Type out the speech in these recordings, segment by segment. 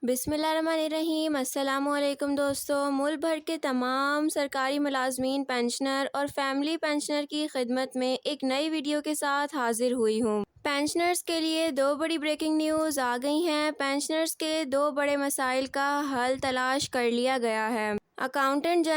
بسم اللہ الرحمن الرحیم۔ السلام علیکم دوستو، ملک بھر کے تمام سرکاری ملازمین، پینشنر اور فیملی پینشنر کی خدمت میں ایک نئی ویڈیو کے ساتھ حاضر ہوئی ہوں۔ پینشنرز کے لیے دو بڑی بریکنگ نیوز آ گئی ہیں۔ پینشنرز کے دو بڑے مسائل کا حل تلاش کر لیا گیا ہے۔ اکاؤنٹنٹ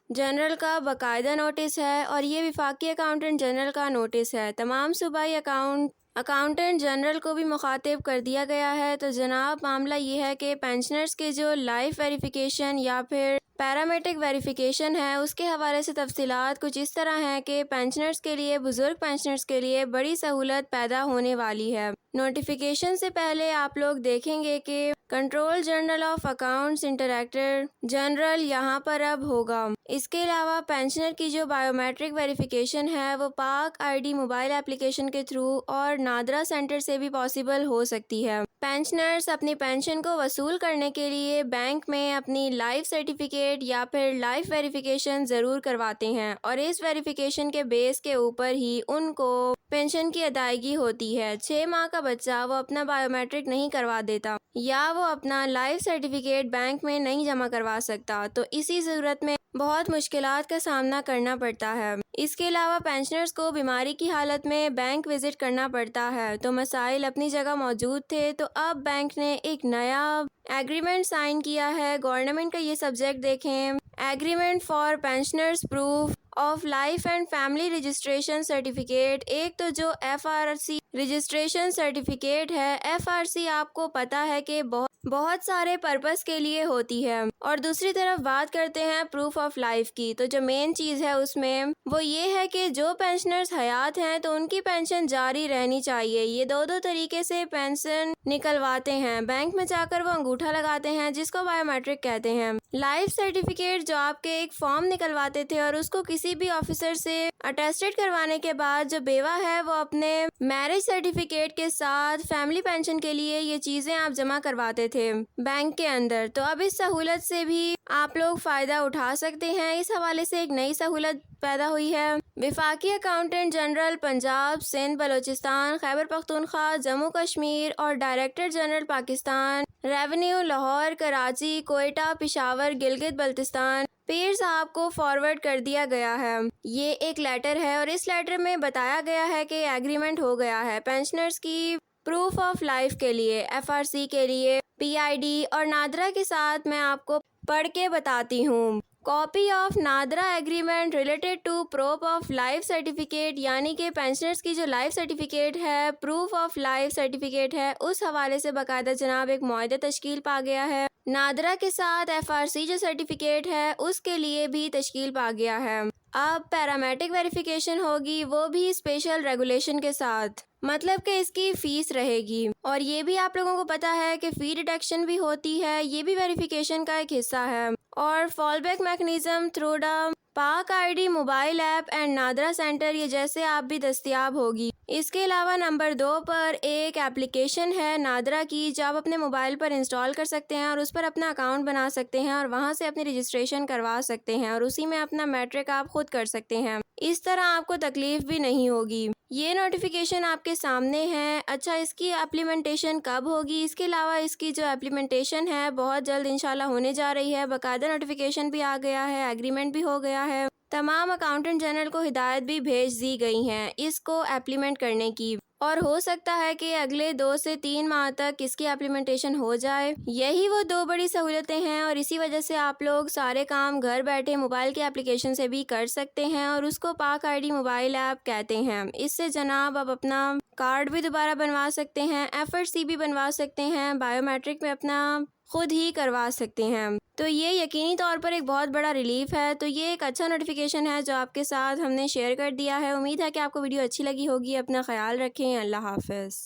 جنرل کا باقاعدہ نوٹس ہے اور یہ وفاقی اکاؤنٹنٹ جنرل کا نوٹس ہے۔ تمام صوبائی اکاؤنٹنٹ جنرل کو بھی مخاطب کر دیا گیا ہے۔ تو جناب معاملہ یہ ہے کہ پینشنرز کے جو لائف ویریفیکیشن یا پھر پیرامیٹرک ویریفیکیشن ہے، اس کے حوالے سے تفصیلات کچھ اس طرح ہیں کہ پینشنرز کے لیے، بزرگ پینشنرز کے لیے بڑی سہولت پیدا ہونے والی ہے۔ نوٹیفیکیشن سے پہلے آپ لوگ دیکھیں گے کہ control general of accounts inspector general یہاں پر اب ہوگا۔ اس کے علاوہ پینشنر کی جو بائیو میٹرک ویریفیکیشن ہے وہ پاک آئی ڈی موبائل اپلیکیشن کے تھرو اور نادرا سینٹر سے بھی پاسبل ہو سکتی ہے۔ پینشنرز اپنی پینشن کو وصول کرنے کے لیے بینک میں اپنی لائف سرٹیفکیٹ یا پھر لائف ویریفیکیشن ضرور کرواتے ہیں اور اس ویریفیکیشن کے بیس کے اوپر ہی ان کو پینشن کی ادائیگی ہوتی ہے۔ 6 ماہ کا بچہ وہ اپنا بائیو میٹرک نہیں کروا دیتا یا وہ اپنا لائف سرٹیفکیٹ بینک میں نہیں جمع کروا سکتا تو اسی صورت میں بہت مشکلات کا سامنا کرنا پڑتا ہے۔ اس کے علاوہ پینشنرز کو بیماری کی حالت میں بینک وزٹ کرنا پڑتا ہے۔ تو مسائل اپنی جگہ موجود تھے، تو اب بینک نے ایک نیا ایگریمنٹ سائن کیا ہے۔ گورنمنٹ کا یہ سبجیکٹ دیکھیں، agreement for pensioners proof of life and family registration certificate. ایک تو جو F R C registration certificate ہے، ایف آر سی آپ کو پتا ہے کہ بہت سارے پرپس کے لیے ہوتی ہے، اور دوسری طرف بات کرتے ہیں پروف آف لائف کی، تو جو مین چیز ہے اس میں وہ یہ ہے کہ جو پینشنرز حیات ہیں تو ان کی پینشن جاری رہنی چاہیے۔ یہ دو طریقے سے پینشن نکلواتے ہیں۔ بینک میں جا کر وہ انگوٹھا لگاتے ہیں جس کو بائیو میٹرک کہتے ہیں۔ لائف سرٹیفکیٹ جو آپ کے ایک فارم نکلواتے تھے اور اس کو کسی بھی آفیسر سے اٹیسٹڈ کروانے کے بعد جو بیوہ ہے وہ اپنے میرج سرٹیفکیٹ کے ساتھ فیملی پینشن کے لیے یہ چیزیں آپ جمع کرواتے تھے بینک کے اندر۔ تو اب اس سہولت سے بھی آپ لوگ فائدہ اٹھا سکتے ہیں۔ اس حوالے سے ایک نئی سہولت پیدا ہوئی ہے۔ وفاقی اکاؤنٹنٹ جنرل پنجاب، سندھ، بلوچستان، خیبر پختونخوا، جموں کشمیر اور director general Pakistan revenue Lahore, Karachi, Quetta, Peshawar, Gilgit Baltistan پیر صاحب کو فارورڈ کر دیا گیا ہے۔ یہ ایک لیٹر ہے اور اس لیٹر میں بتایا گیا ہے کہ ایگریمنٹ ہو گیا ہے پینشنرز کی پروف آف لائف کے لیے، ایف آر سی کے لیے، پی آئی ڈی اور نادرا کے ساتھ۔ میں آپ کو پڑھ کے بتاتی ہوں۔ Copy of NADRA agreement related to proof of life certificate, یعنی کہ پینشنرز کی جو لائف سرٹیفکیٹ ہے، پروف آف لائف سرٹیفکیٹ ہے، اس حوالے سے باقاعدہ جناب ایک معاہدہ تشکیل پا گیا ہے۔ نادرا کے ساتھ ایف آر سی جو سرٹیفکیٹ ہے اس کے لیے بھی تشکیل پا گیا ہے۔ اب پیرامیٹرک ویریفیکیشن ہوگی، وہ بھی اسپیشل ریگولیشن کے ساتھ، مطلب کہ اس کی فیس رہے گی۔ اور یہ بھی آپ لوگوں کو پتا ہے کہ فی ڈیڈکشن بھی ہوتی ہے، یہ بھی ویریفیکیشن کا ایک حصہ ہے۔ اور fall back mechanism through the Pak I D mobile app and NADRA centre, یہ جیسے آپ بھی دستیاب ہوگی۔ اس کے علاوہ نمبر 2 پر ایک ایپلیکیشن ہے نادرا کی جو آپ اپنے موبائل پر انسٹال کر سکتے ہیں اور اس پر اپنا اکاؤنٹ بنا سکتے ہیں اور وہاں سے اپنی رجسٹریشن کروا سکتے ہیں اور اسی میں اپنا میٹرک آپ خود کر سکتے ہیں۔ اس طرح آپ کو تکلیف بھی نہیں ہوگی۔ یہ نوٹیفیکیشن آپ کے سامنے ہے۔ اچھا، اس کی ایپلیمنٹیشن کب ہوگی؟ اس کے علاوہ اس کی جو ایپلیمنٹیشن ہے بہت جلد انشاءاللہ ہونے جا رہی ہے۔ باقاعدہ نوٹیفیکیشن بھی آ گیا ہے، ایگریمنٹ بھی ہو گیا ہے۔ تمام اکاؤنٹنٹ جنرل کو ہدایت بھی بھیج دی گئی ہیں اس کو ایپلیمنٹ کرنے کی، اور ہو سکتا ہے کہ اگلے 2 سے 3 ماہ تک اس کی ایپلیمنٹیشن ہو جائے۔ یہی وہ 2 بڑی سہولتیں ہیں اور اسی وجہ سے آپ لوگ سارے کام گھر بیٹھے موبائل کی ایپلیکیشن سے بھی کر سکتے ہیں اور اس کو پاک آئی ڈی موبائل ایپ کہتے ہیں۔ اس سے جناب اب اپنا کارڈ بھی دوبارہ بنوا سکتے ہیں، ایف آر سی بھی بنوا سکتے ہیں، بائیو میٹرک میں اپنا خود ہی کروا سکتے ہیں۔ تو یہ یقینی طور پر ایک بہت بڑا ریلیف ہے۔ تو یہ ایک اچھا نوٹیفیکیشن ہے جو آپ کے ساتھ ہم نے شیئر کر دیا ہے۔ امید ہے کہ آپ کو ویڈیو اچھی لگی ہوگی۔ اپنا خیال رکھیں۔ اللہ حافظ۔